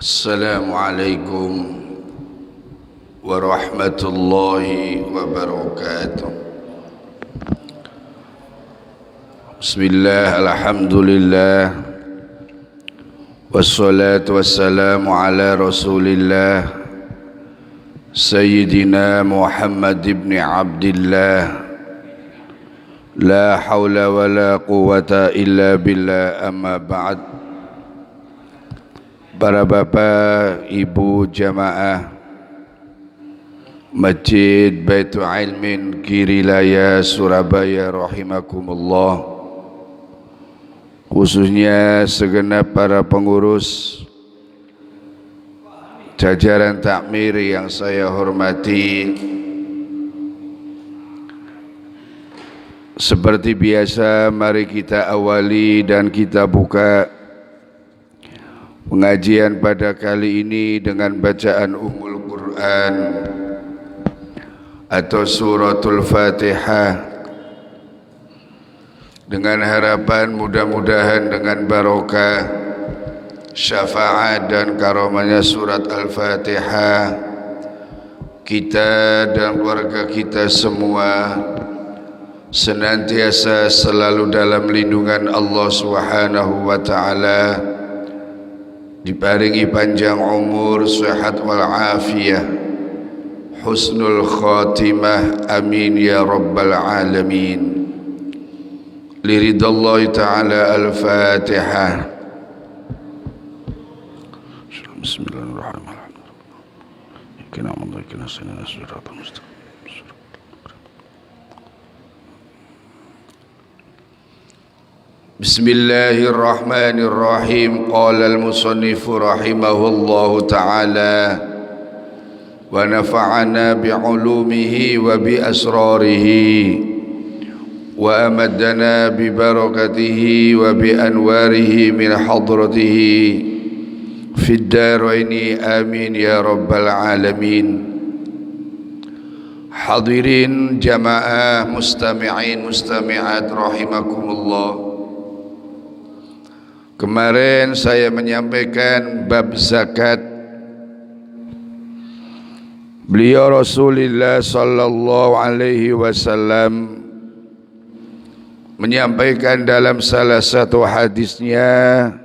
Assalamualaikum warahmatullahi wabarakatuh. Bismillah, alhamdulillah, wassalatu wassalamu ala rasulillah Sayyidina Muhammad ibn Abdillah, la hawla wa la quwata illa billah, amma ba'd. Para bapa, ibu jamaah Masjid Baitul Ilmin Kirilaya Surabaya rahimakumullah, khususnya segenap para pengurus, jajaran takmir yang saya hormati. Seperti biasa, mari kita awali dan kita buka pengajian pada kali ini dengan bacaan Ummul Quran atau suratul Fatihah, dengan harapan mudah-mudahan dengan barokah syafaat dan karamahnya surat Al-Fatihah, kita dan keluarga kita semua senantiasa selalu dalam lindungan Allah Subhanahu wa ta'ala, diparingi panjang umur, sehat wal afiyah, husnul khatimah, amin ya rabbal alamin. Liridallahu ta'ala. Al-Fatihah. Bismillahirrahmanirrahim. Bismillahirrahmanirrahim. Qala al-musannif rahimahullahu ta'ala wa nafa'ana bi'ulumihi wa bi asrarihi wa amaddana bi barakatihi wa bi anwarihi min hadratihi fid daraini, amin ya rabbal alamin. Hadirin jamaah, mustami'in mustami'at rahimakumullah. Kemarin saya menyampaikan bab zakat. Beliau Rasulullah sallallahu alaihi wasallam menyampaikan dalam salah satu hadisnya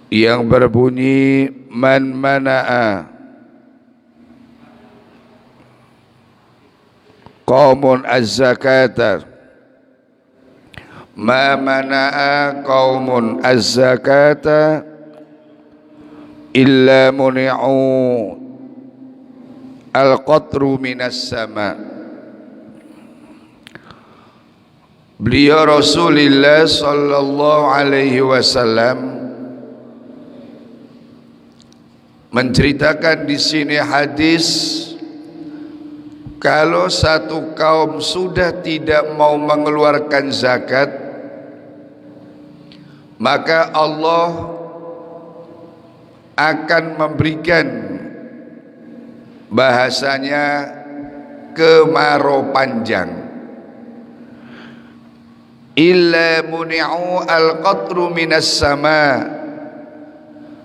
yang berbunyi, man mana'a qaumun az-zakata, ma mana'a qaumun az-zakata illa muni'u al-qatru minas sama. Beliau Rasulullah sallallahu alaihi wasallam menceritakan di sini hadis, kalau satu kaum sudah tidak mau mengeluarkan zakat, maka Allah akan memberikan, bahasanya, kemarau panjang. Illa muni'u al-qatru minas sama,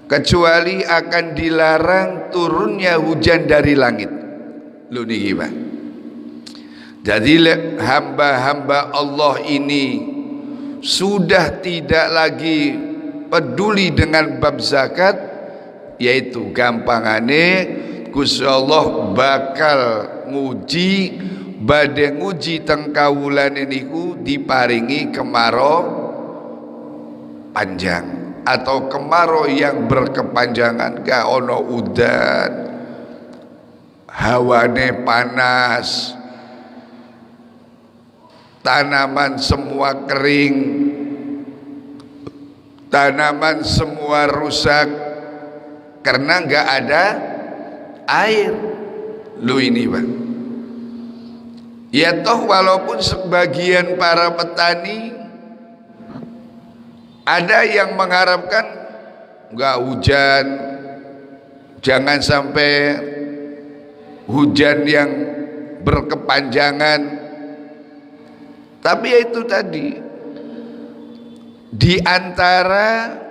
kecuali akan dilarang turunnya hujan dari langit. Lu niki Pak. Jadi hamba-hamba Allah ini sudah tidak lagi peduli dengan bab zakat, yaitu gampangane Gusti Allah bakal nguji, badhe nguji teng kawulane niku diparingi kemarau panjang atau kemarau yang berkepanjangan, gak ono udan, hawane panas, tanaman semua kering, tanaman semua rusak karena nggak ada air. Lu ini Pak, ya toh walaupun sebagian para petani ada yang mengharapkan nggak hujan, jangan sampai hujan yang berkepanjangan, tapi ya itu tadi, di antara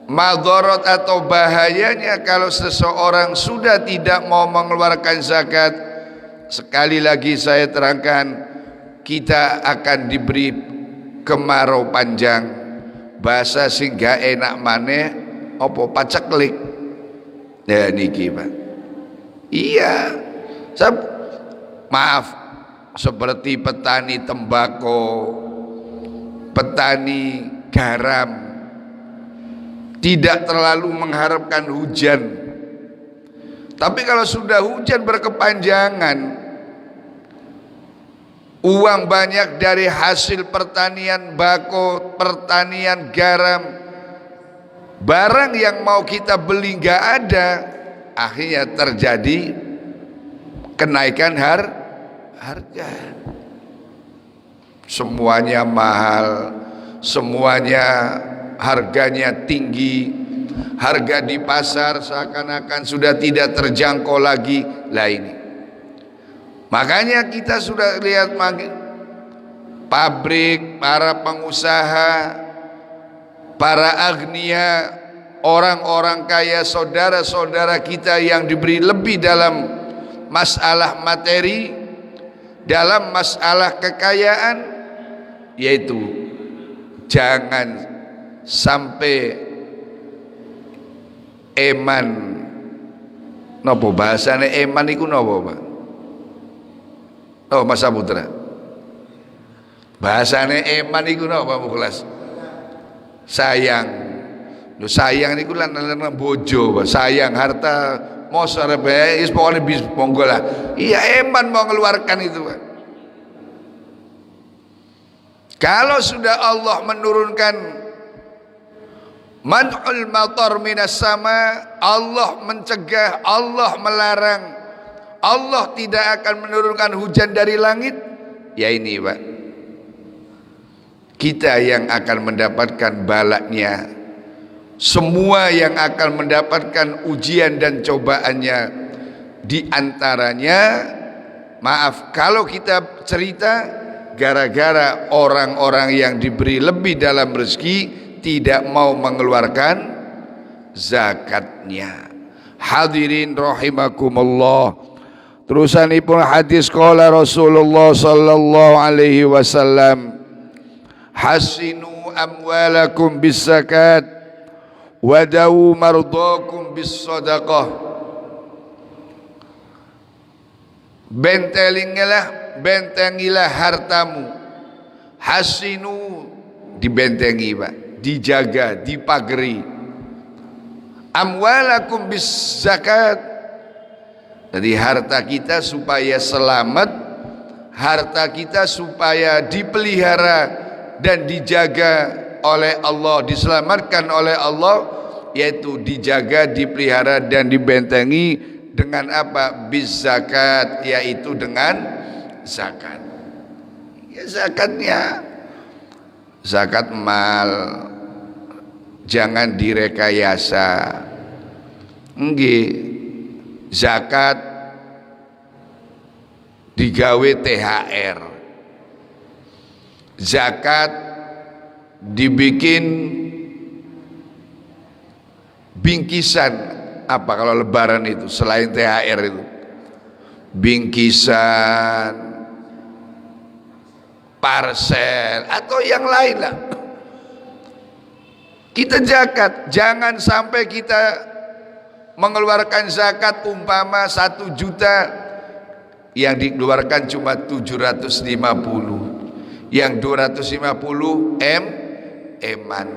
madharat atau bahayanya kalau seseorang sudah tidak mau mengeluarkan zakat, sekali lagi saya terangkan, kita akan diberi kemarau panjang. Bahasa sing gak enak maneh opo paceklik. Ya niki Pak. Iya. Maaf, seperti petani tembakau, petani garam, tidak terlalu mengharapkan hujan. Tapi kalau sudah hujan berkepanjangan, uang banyak dari hasil pertanian bako, pertanian garam, barang yang mau kita beli nggak ada, akhirnya terjadi kenaikan harga. Semuanya mahal, semuanya harganya tinggi, harga di pasar seakan-akan sudah tidak terjangkau lagi. Lah ini, makanya kita sudah lihat pabrik, para pengusaha, para agnia, orang-orang kaya, saudara-saudara kita yang diberi lebih dalam masalah materi, dalam masalah kekayaan, yaitu jangan sampai eman. Napa bahasane eman iku napa Pak? Oh Mas Saputra, bahasane eman iku napa Mukhlas? Sayang. Lho sayang niku lan bojo Pak. Sayang harta mosok arep wis pokoke bis monggo lah. Iya eman mau mengeluarkan itu Pak. Kalau sudah Allah menurunkan man'ul matar minas sama, Allah mencegah, Allah melarang, Allah tidak akan menurunkan hujan dari langit, ya ini Pak, kita yang akan mendapatkan balaknya. Semua yang akan mendapatkan ujian dan cobaannya. Di antaranya, maaf kalau kita cerita, gara-gara orang-orang yang diberi lebih dalam rezeki tidak mau mengeluarkan zakatnya. Hadirin rahimakumullah. Terusanipun hadis qala Rasulullah sallallahu alaihi wasallam, hasinu amwalakum bis zakat wadawu mardakum bis sadaqah. Bentengilah hartamu. Hasinu, dibentengi Pak, dijaga, dipagari. Amwalakum bis zakat, jadi harta kita supaya selamat, harta kita supaya dipelihara dan dijaga oleh Allah, diselamatkan oleh Allah, yaitu dijaga, dipelihara dan dibentengi dengan apa? Bis zakat, yaitu dengan zakat. Ya zakatnya, zakat mal, jangan direkayasa. Nggih, zakat digawe THR, zakat dibikin bingkisan. Apa kalau lebaran itu selain THR itu? Bingkisan, parcel atau yang lain lah. Kita zakat, jangan sampai kita mengeluarkan zakat umpama 1 juta, yang dikeluarkan cuma 750, yang 250 eman.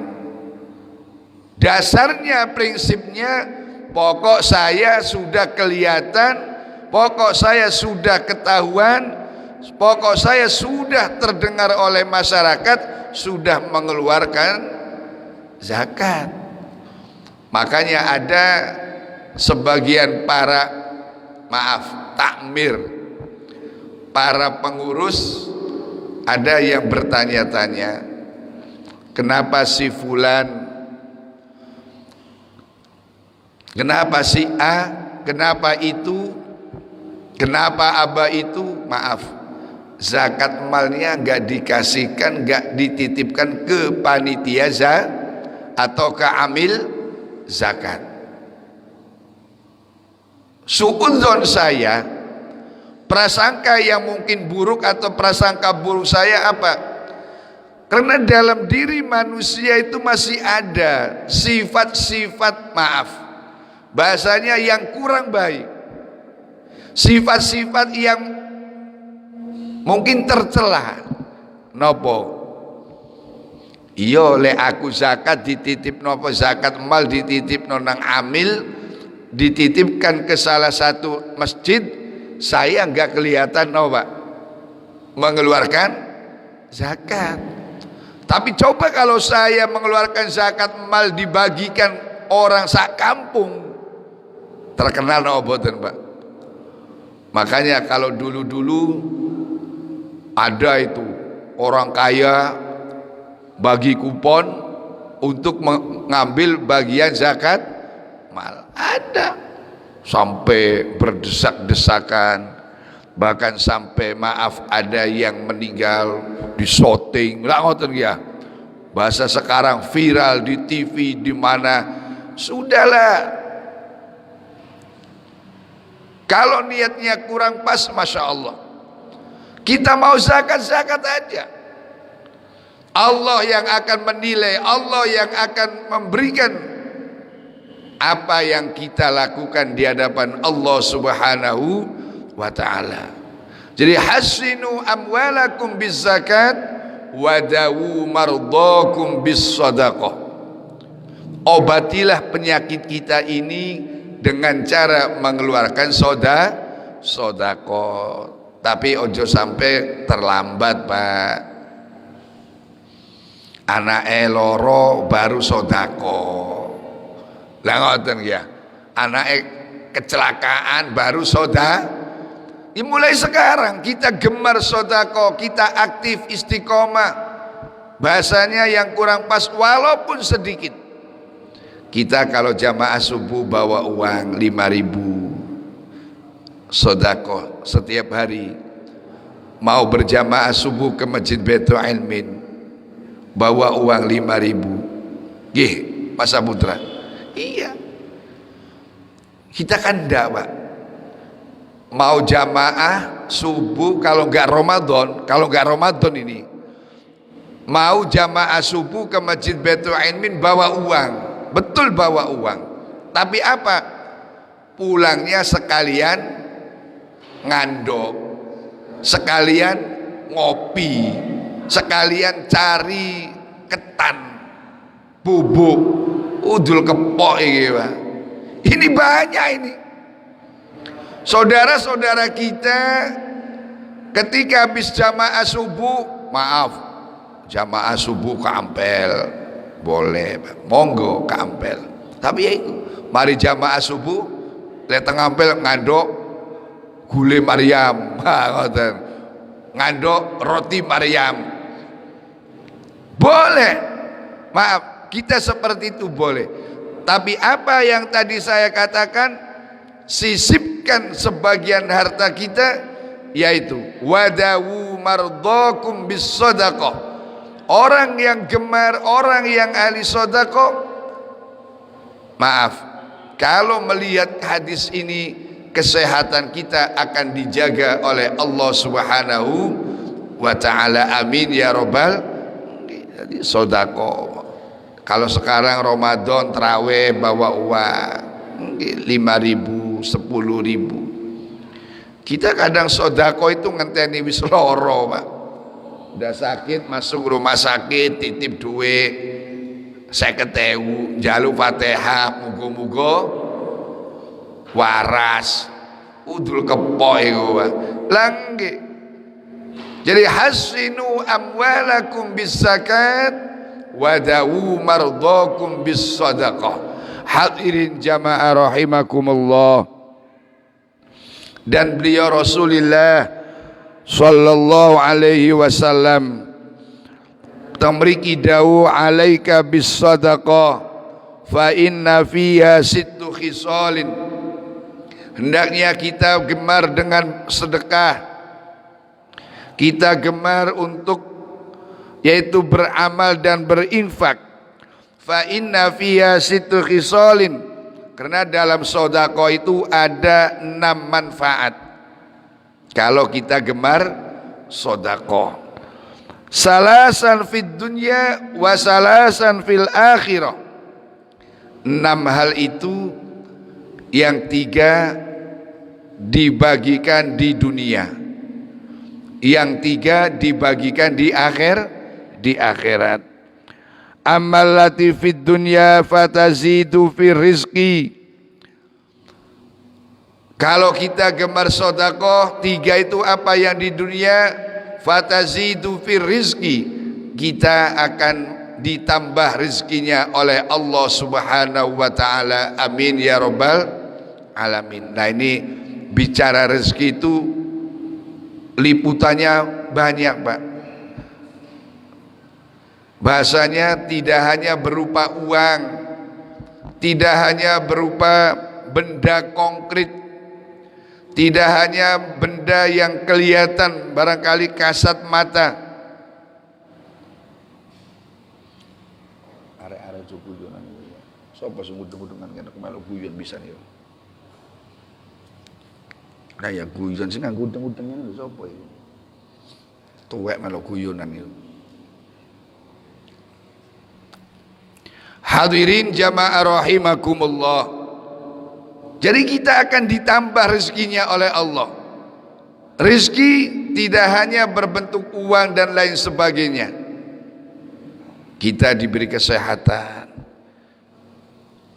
Dasarnya, prinsipnya, pokok saya sudah kelihatan, pokok saya sudah ketahuan, pokok saya sudah terdengar oleh masyarakat, sudah mengeluarkan zakat. Makanya ada sebagian para takmir, para pengurus, ada yang bertanya-tanya, kenapa si fulan, kenapa si A, kenapa itu, kenapa Aba itu, zakat malnya nggak dikasihkan, nggak dititipkan ke panitia atau ke amil zakat. Suudzon saya, prasangka yang mungkin buruk atau prasangka buruk saya apa? Karena dalam diri manusia itu masih ada sifat-sifat, bahasanya yang kurang baik, sifat-sifat yang mungkin tercela. Nopo? Iyo le aku zakat dititip nopo, zakat mal dititip nonang amil, dititipkan ke salah satu masjid, saya enggak kelihatan mengeluarkan zakat. Tapi coba kalau saya mengeluarkan zakat mal dibagikan orang sak kampung, terkenal boten Pak. Makanya kalau dulu-dulu ada itu orang kaya bagi kupon untuk mengambil bagian zakat mal, ada sampai berdesak-desakan, bahkan sampai ada yang meninggal di syuting lah, ngoten ya, bahasa sekarang viral di TV di mana. Sudahlah, kalau niatnya kurang pas, masya Allah, kita mau zakat aja. Allah yang akan menilai, Allah yang akan memberikan apa yang kita lakukan di hadapan Allah Subhanahu wa ta'ala. Jadi hasinu amwalakum biz zakat wadawu mardakum bis sadaqah. Obatilah penyakit kita ini dengan cara mengeluarkan sedekah. Tapi ojo sampai terlambat Pak. Anak loro baru sedekah. Lah ngoten ya. Anak kecelakaan baru sedekah. Ya mulai sekarang kita gemar sedekah, kita aktif istiqomah. Bahasanya yang kurang pas walaupun sedikit. Kita kalau jamaah subuh bawa uang 5.000 sedekah setiap hari. Mau berjamaah subuh ke Masjid Baitul Ilmin, bawa uang 5.000. Gih, Mas Putra. Iya. Kita kan enggak, Pak. Mau jamaah subuh kalau enggak Ramadan ini. Mau jamaah subuh ke Masjid Baitul Ilmin bawa uang. Betul bawa uang. Tapi apa? Pulangnya sekalian ngandok, sekalian ngopi, sekalian cari ketan, bubuk, udul kepok ini Pak. Ini banyak ini. Saudara-saudara kita ketika habis jamaah subuh, jamaah subuh ke Ampel, boleh Pak, monggo ke Ampel. Tapi ya itu, mari jamaah subuh datang Ampel ngandok gulai Maryam, ngandok roti Maryam. Boleh, maaf, kita seperti itu boleh. Tapi apa yang tadi saya katakan, sisipkan sebagian harta kita, yaitu wadawu mardakum bis sadaqah. Orang yang gemar, orang yang ahli sedekah, maaf, kalau melihat hadis ini, kesehatan kita akan dijaga oleh Allah Subhanahu wa ta'ala. Amin ya robbal. Jadi sedekah. Kalau sekarang Ramadan terawih bawa uang 5.000, 10.000. Kita kadang sedekah itu ngenteni wis loro, Pak. Udah sakit masuk rumah sakit titip duit 50.000, njaluk Fatihah, muga-muga waras, udul kepok iku Pak. Langge. Jadi hasinu amwalakum bis zakat wadawu mardakum bis sadaqah. Hadirin jamaah rahimakumullah. Dan beliau Rasulullah sallallahu alaihi wasallam tamriki dawu alaika bis sadaqah fa inna fiha sittu khisalin. Hendaknya kita gemar dengan sedekah, kita gemar untuk yaitu beramal dan berinfak. Fa inna fiha sittu khisalin, karena dalam sedekah itu ada 6 manfaat kalau kita gemar sedekah. Salasan fid dunya wa salasan fil akhirah. 6 hal itu yang 3 dibagikan di dunia, yang 3 dibagikan di akhirat. Amal lati fid dunya fatazidu fir rizqi. Kalau kita gemar sedekah, 3 itu apa yang di dunia, fatazidu fir rizqi, kita akan ditambah rezekinya oleh Allah Subhanahu wa taala. Amin ya rabbal alamin. Nah, ini bicara rezeki itu liputannya banyak, Pak. Bahasanya tidak hanya berupa uang, tidak hanya berupa benda konkret, tidak hanya benda yang kelihatan barangkali kasat mata. Arek-arek guyonan iki. Sopo sing ngudung-ngudungan kene kemelu guyon bisa nih. Nah ya guyon sing nganggo udeng-udeng ngene lho sapa iki? Tuwek melu guyonan iki. Hadirin jamaah rahimakumullah. Jadi kita akan ditambah rezekinya oleh Allah. Rezeki tidak hanya berbentuk uang dan lain sebagainya. Kita diberi kesehatan,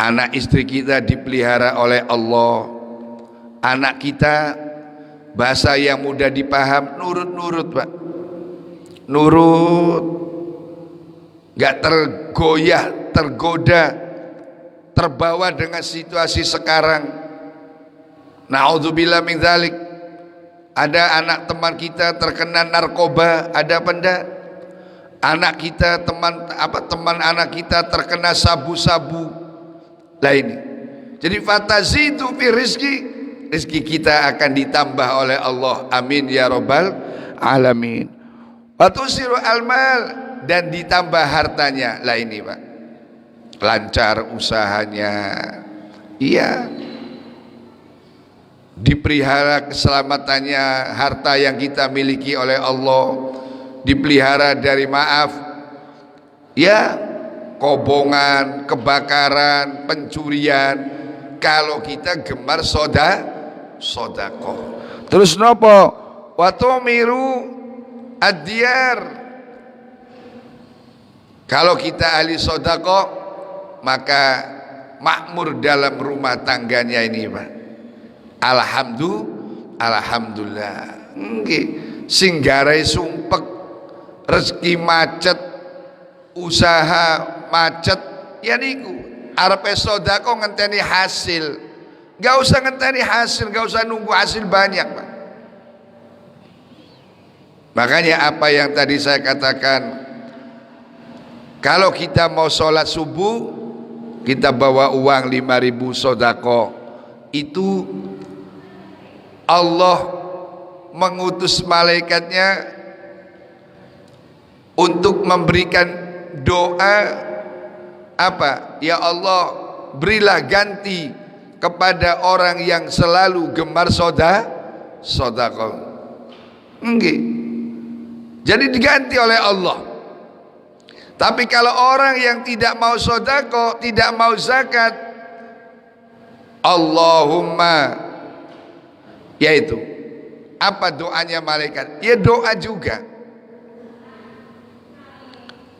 anak istri kita dipelihara oleh Allah, anak kita bahasa yang mudah dipaham nurut-nurut, Pak. Nurut, gak tergoyah, tergoda, terbawa dengan situasi sekarang. Na'udzubillah min dzalik. Ada anak teman kita terkena narkoba, ada apa enggak? Anak kita teman anak kita terkena sabu-sabu. Lah ini. Jadi fatazidu fi rizki, rezeki kita akan ditambah oleh Allah. Amin ya rabbal alamin. Wa tusiru almal, dan ditambah hartanya. Lah ini, Pak. Lancar usahanya. Iya. Dipelihara keselamatannya, harta yang kita miliki oleh Allah dipelihara dari maaf ya, kobongan, kebakaran, pencurian. Kalau kita gemar sedekah. Terus nopo? Wa tumiru ad-diyar. Kalau kita ahli sedekah, maka makmur dalam rumah tangganya ini, Pak. Alhamdulillah. Nggih, sing garai sumpek, rezeki macet, usaha macet, ya niku arepe sedekah ngenteni hasil. Enggak usah ngenteni hasil, enggak usah nunggu hasil banyak, Pak. Makanya apa yang tadi saya katakan, kalau kita mau sholat subuh, kita bawa uang 5.000 sedekah, itu Allah mengutus malaikatnya untuk memberikan doa apa? Ya Allah, berilah ganti kepada orang yang selalu gemar sedekah. Nggih. Jadi diganti oleh Allah. Tapi kalau orang yang tidak mau sedekah, tidak mau zakat, Allahumma, yaitu apa doanya malaikat? Ya doa juga.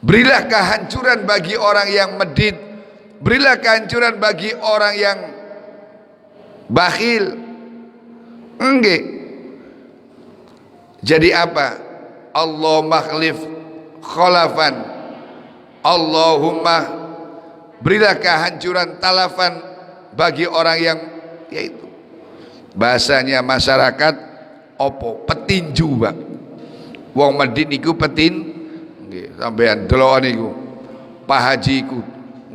Berilah kehancuran bagi orang yang medit, berilah kehancuran bagi orang yang bakhil. Enggak. Jadi apa? Allah makhlif khalafan Allahumma berilah kehancuran talafan bagi orang yang, yaitu bahasanya masyarakat opo petinju, Pak. Wong medit niku petin nggih, sampean delok niku Pak Haji iku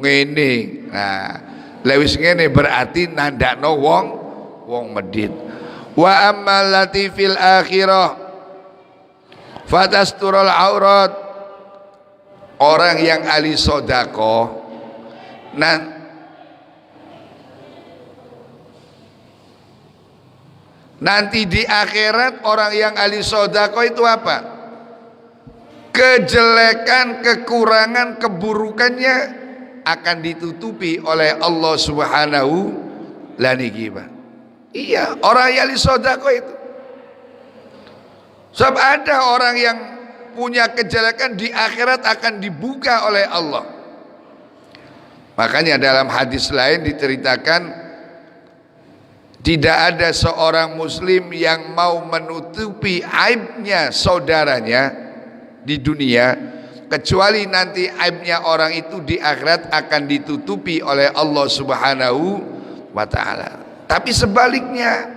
ngene. Nah, lewis ngene berarti nandakno wong medit. Wa ammal lati fil akhirah fatasturul aurat, orang yang ahli sedekah nanti di akhirat orang yang ahli sedekah itu apa? Kejelekan, kekurangan, keburukannya akan ditutupi oleh Allah Subhanahu wa ta'ala. Iya, orang yang ahli sedekah itu. Sebab ada orang yang punya kejelekan di akhirat akan dibuka oleh Allah. Makanya dalam hadis lain diceritakan, tidak ada seorang muslim yang mau menutupi aibnya saudaranya di dunia, kecuali nanti aibnya orang itu di akhirat akan ditutupi oleh Allah Subhanahu wa ta'ala. Tapi sebaliknya,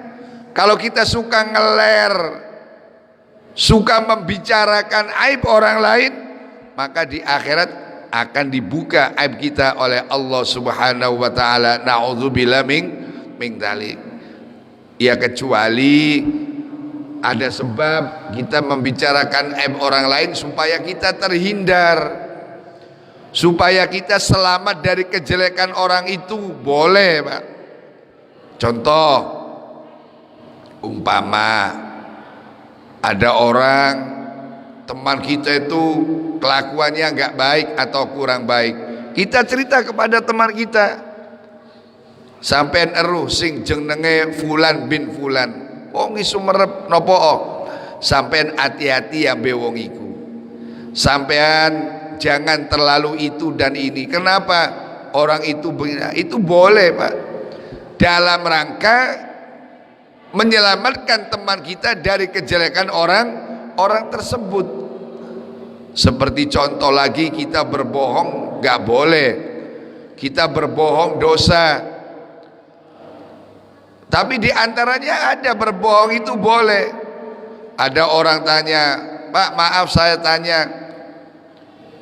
kalau kita suka ngeler, suka membicarakan aib orang lain, maka di akhirat akan dibuka aib kita oleh Allah Subhanahu wa ta'ala. Na'udzubillah min dzalik. Ya, kecuali ada sebab kita membicarakan aib orang lain supaya kita terhindar, supaya kita selamat dari kejelekan orang itu, boleh, Pak. Contoh, umpama ada orang teman kita itu kelakuannya nggak baik atau kurang baik, kita cerita kepada teman kita, sampean eruh sing jenenge fulan bin fulan, wong iku merep napa, sampean hati-hati ya be wong iku, sampean jangan terlalu itu dan ini. Kenapa? Orang itu itu boleh, Pak, dalam rangka menyelamatkan teman kita dari kejelekan orang tersebut. Seperti contoh lagi, kita berbohong gak boleh, kita berbohong dosa. Tapi diantaranya ada berbohong itu boleh. Ada orang tanya, Pak maaf saya tanya,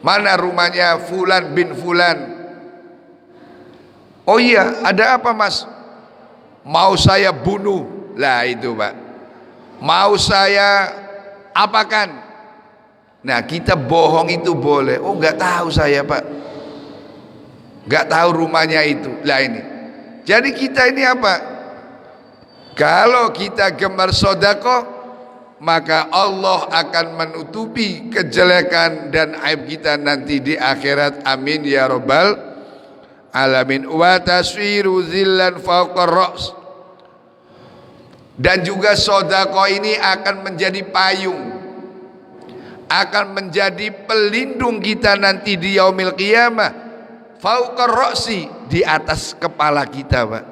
mana rumahnya fulan bin fulan? Oh iya, ada apa Mas? Mau saya bunuh. Lah itu, Pak, mau saya apakan? Nah, kita bohong itu boleh. Oh nggak tahu saya, Pak, nggak tahu rumahnya itu. Lah ini, jadi kita ini apa? Kalau kita gemar sedekah, maka Allah akan menutupi kejelekan dan aib kita nanti di akhirat. Amin ya rabbal alamin. Wa taswiru zillan fawqar ra's, dan juga sedekah ini akan menjadi payung, akan menjadi pelindung kita nanti di yaumil qiyamah, fawqar ra'si, di atas kepala kita, Pak.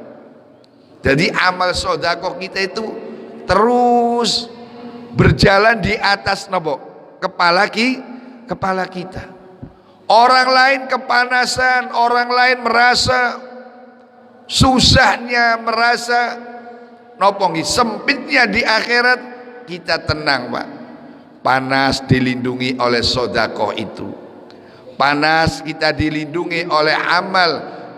Jadi amal sedekah kita itu terus berjalan di atas kepala kita. Orang lain kepanasan, orang lain merasa susahnya, merasa sempitnya di akhirat, kita tenang, Pak. Panas dilindungi oleh sedekah itu. Panas kita dilindungi oleh amal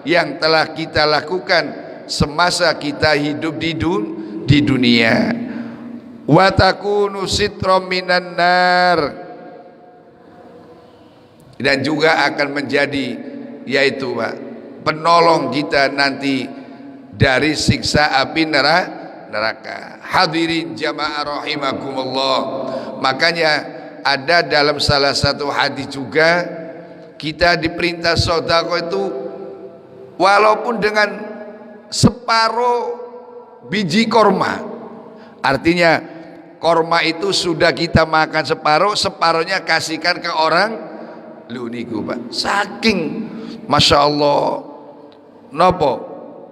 yang telah kita lakukan semasa kita hidup di dunia. Wa takunu sitram minan nar, dan juga akan menjadi, yaitu, Pak, penolong kita nanti dari siksa api neraka. Hadirin jamaah rahimakumullah. Makanya ada dalam salah satu hadis juga, kita diperintah sedekah itu walaupun dengan separuh biji korma. Artinya korma itu sudah kita makan separuh, separuhnya kasihkan ke orang lu niku, Pak. Saking masya Allah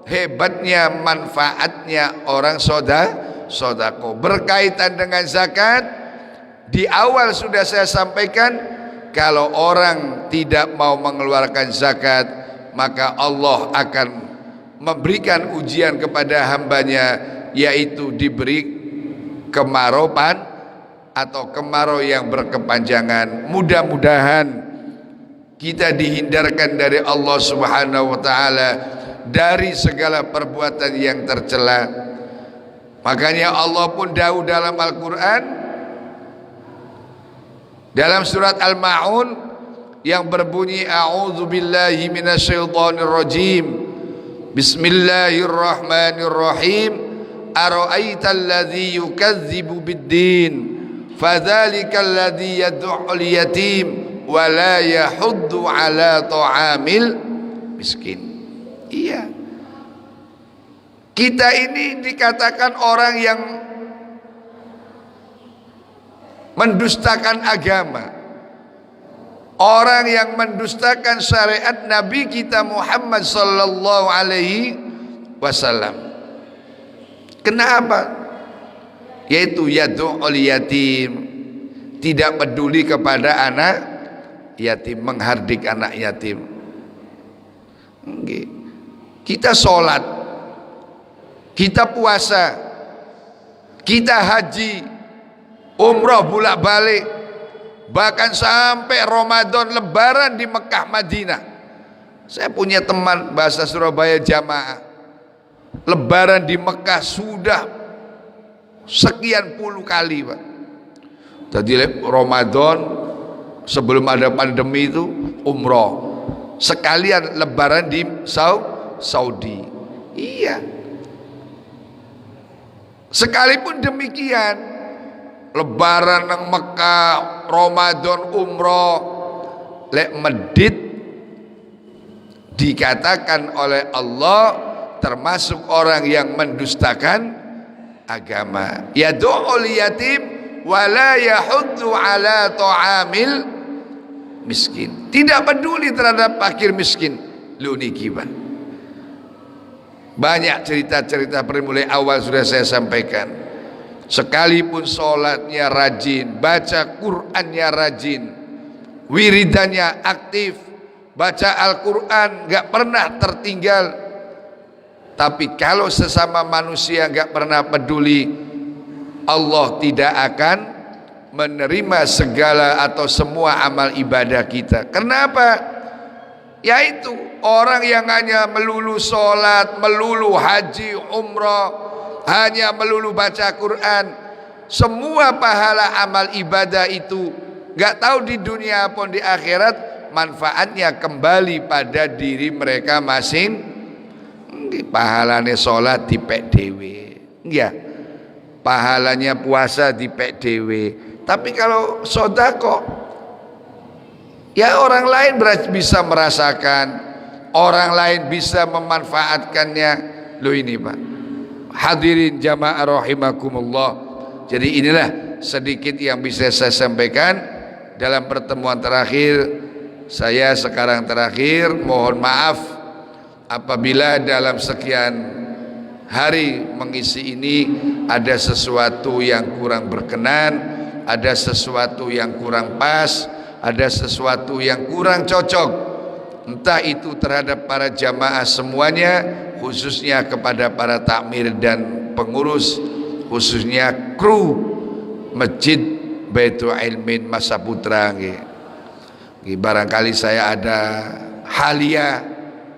hebatnya, manfaatnya orang sedekah berkaitan dengan zakat. Di awal sudah saya sampaikan, kalau orang tidak mau mengeluarkan zakat, maka Allah akan memberikan ujian kepada hambanya, yaitu diberi kemarau atau kemarau yang berkepanjangan. Mudah-mudahan kita dihindarkan dari Allah Subhanahu wa taala dari segala perbuatan yang tercela. Makanya Allah pun dawuh dalam Al-Qur'an dalam surat Al-Ma'un yang berbunyi a'udzubillahi minasyaitonir rajim. Bismillahirrahmanirrahim. Ara'aital ladzi yukadzibu bid-din fadzalikal ladzi yad'ul yatim wa la yahuddu ala ta'amil miskin. Iya. Kita ini dikatakan orang yang mendustakan agama, orang yang mendustakan syariat Nabi kita Muhammad sallallahu alaihi wasallam. Kenapa? Yaitu yad'ul yatim, tidak peduli kepada anak yatim, menghardik anak yatim. Kita sholat, kita puasa, kita haji, umroh bolak-balik, bahkan sampai Ramadan lebaran di Mekah Madinah. Saya punya teman bahasa Surabaya jamaah, lebaran di Mekah sudah sekian puluh kali, Pak. Jadi Ramadan sebelum ada pandemi itu umroh, sekalian lebaran di Saudi. Iya. Sekalipun demikian, lebaran nang Mekah, Ramadan umroh, lek medit dikatakan oleh Allah termasuk orang yang mendustakan agama. Yad'ul yatim wa la yahuddu ala ta'amil miskin. Tidak peduli terhadap fakir miskin. Lu niki, Pak. Banyak cerita-cerita mulai awal sudah saya sampaikan. Sekalipun sholatnya rajin, baca Qur'annya rajin, wiridannya aktif, baca Al-Quran gak pernah tertinggal. Tapi kalau sesama manusia gak pernah peduli, Allah tidak akan menerima segala atau semua amal ibadah kita. Kenapa? Yaitu orang yang hanya melulu sholat, melulu haji, umrah, hanya melulu baca Quran, semua pahala amal ibadah itu gak tahu di dunia pun di akhirat manfaatnya kembali pada diri mereka masing. Pahalanya sholat dipek dewe, ya, pahalanya puasa dipek dewe. Tapi kalau sedekah, ya orang lain bisa merasakan, orang lain bisa memanfaatkannya. Loh ini, Pak. Hadirin jamaah rahimakumullah. Jadi inilah sedikit yang bisa saya sampaikan dalam pertemuan terakhir. Saya sekarang terakhir mohon maaf apabila dalam sekian hari mengisi ini ada sesuatu yang kurang berkenan, ada sesuatu yang kurang pas, ada sesuatu yang kurang cocok, entah itu terhadap para jamaah semuanya, khususnya kepada para takmir dan pengurus, khususnya kru Masjid Baitul Ilmin Masaputra. Barangkali saya ada halia,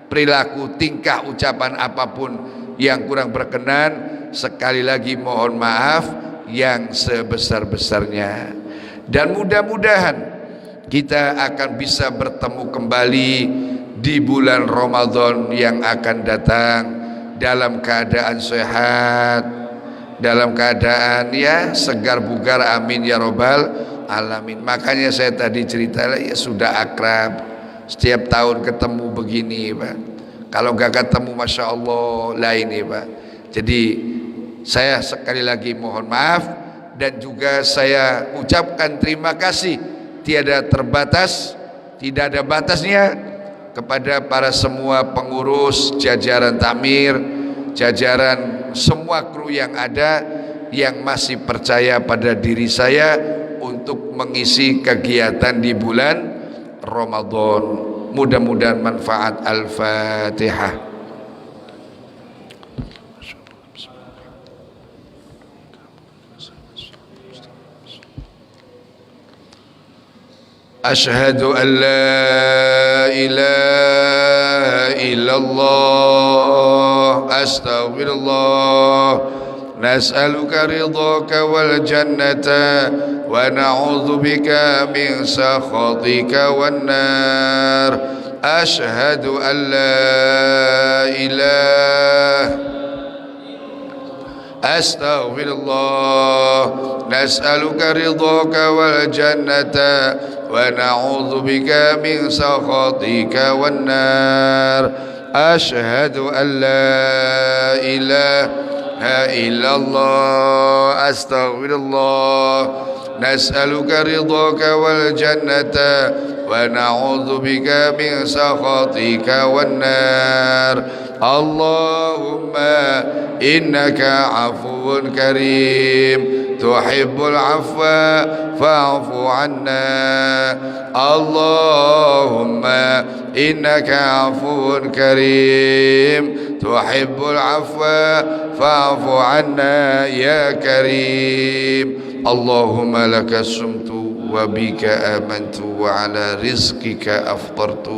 perilaku, tingkah, ucapan apapun yang kurang berkenan, sekali lagi mohon maaf yang sebesar-besarnya. Dan mudah-mudahan kita akan bisa bertemu kembali di bulan Ramadan yang akan datang dalam keadaan sehat, dalam keadaan ya segar bugar, amin ya robbal alamin. Makanya saya tadi cerita ya sudah akrab, setiap tahun ketemu begini, Pak. Kalau nggak ketemu masya Allah lain nih, Pak. Jadi saya sekali lagi mohon maaf, dan juga saya ucapkan terima kasih tiada terbatas, tidak ada batasnya kepada para semua pengurus, jajaran takmir, jajaran semua kru yang ada yang masih percaya pada diri saya untuk mengisi kegiatan di bulan Ramadan. Mudah-mudahan manfaat. Al-Fatihah. أشهد أن لا إله إلا الله أستغفر الله نسألك رضاك والجنة ونعوذ بك من سخطك والنار أشهد أن لا إله أستغفر الله نسألك رضاك والجنة ونعوذ بك من سخطك والنار أشهد أن لا إله إلا الله أستغفر الله نسألك رضاك والجنة ونعوذ بك من سخطك والنار اللهم إنك عفو كريم تحب العفو فاعف عنا اللهم إنك عفو كريم تحب العفو فاعف عنا يا كريم اللهم لك صمت وبك آمنت وعلى رزقك أفطرت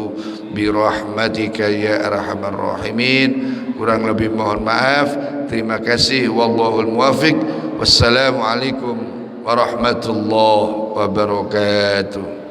برحمتك يا أرحم الراحمين. Kurang lebih mohon maaf. Terima kasih. Wallahul muwafiq. Wassalamualaikum warahmatullahi wabarakatuh.